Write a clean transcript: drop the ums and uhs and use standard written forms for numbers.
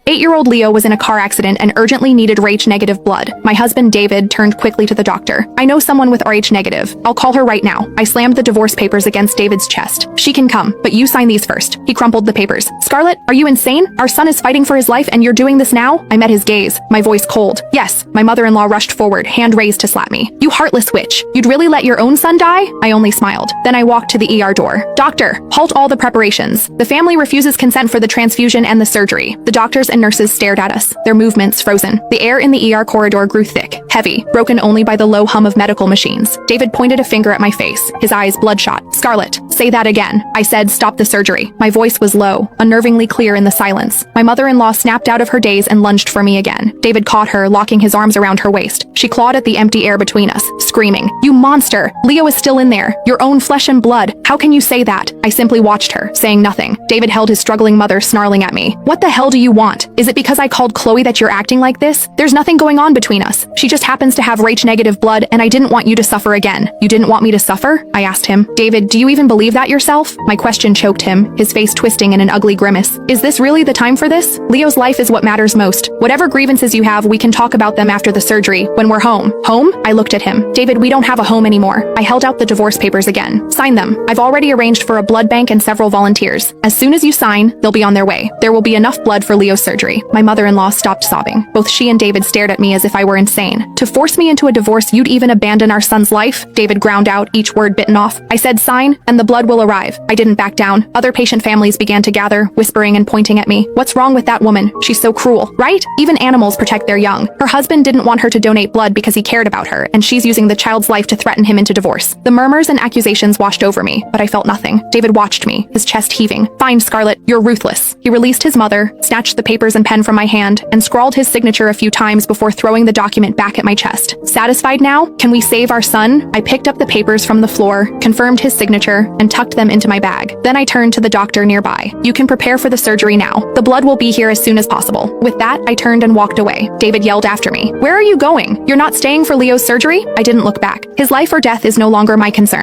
8-year-old Leo was in a car accident and urgently needed Rh-negative blood. My husband, David, turned quickly to the doctor. I know someone with Rh-negative. I'll call her right now. I slammed the divorce papers against David's chest. She can come, but you sign these first. He crumpled the papers. Scarlett, are you insane? Our son is fighting for his life and you're doing this now? I met his gaze, my voice cold. Yes, my mother-in-law rushed forward, hand raised to slap me. You heartless witch. You'd really let your own son die? I only smiled. Then I walked to the ER door. Doctor, halt all the preparations. The family refuses consent for the transfusion and the surgery. The doctors and nurses stared at us, their movements frozen. The air in the ER corridor grew thick, heavy, broken only by the low hum of medical machines. David pointed a finger at my face, his eyes bloodshot. Scarlett, say that again. I said, stop the surgery. My voice was low, unnervingly clear in the silence. My mother-in-law snapped out of her daze and lunged for me again. David caught her, locking his arms around her waist. She clawed at the empty air between us, screaming, "You monster! Leo is still in there. Your own flesh and blood. How can you say that?" I simply watched her, saying nothing. David held his struggling mother, snarling at me. What the hell do you want? Is it because I called Chloe that you're acting like this? There's nothing going on between us. She just happens to have Rh-negative blood and I didn't want you to suffer again. You didn't want me to suffer? I asked him. David, do you even believe that yourself? My question choked him, his face twisting in an ugly grimace. Is this really the time for this? Leo's life is what matters most. Whatever grievances you have, we can talk about them after the surgery, when we're home. Home? I looked at him. David, we don't have a home anymore. I held out the divorce papers again. Sign them. I've already arranged for a blood bank and several volunteers. As soon as you sign, they'll be on their way. There will be enough blood for Leo's surgery. My mother-in-law stopped sobbing. Both she and David stared at me as if I were insane. To force me into a divorce, you'd even abandon our son's life? David ground out, each word bitten off. I said sign, and the blood will arrive. I didn't back down. Other patient families began to gather, whispering and pointing at me. What's wrong with that woman? She's so cruel, right? Even animals protect their young. Her husband didn't want her to donate blood because he cared about her, and she's using the child's life to threaten him into divorce. The murmurs and accusations washed over me, but I felt nothing. David watched me, his chest heaving. Fine, Scarlett, you're ruthless. He released his mother, snatched the papers and pen from my hand, and scrawled his signature a few times before throwing the document back at my chest. Satisfied now? Can we save our son? I picked up the papers from the floor, confirmed his signature, and tucked them into my bag. Then I turned to the doctor nearby. You can prepare for the surgery now. The blood will be here as soon as possible. With that, I turned and walked away. David yelled after me. Where are you going? You're not staying for Leo's surgery? I didn't look back. His life or death is no longer my concern.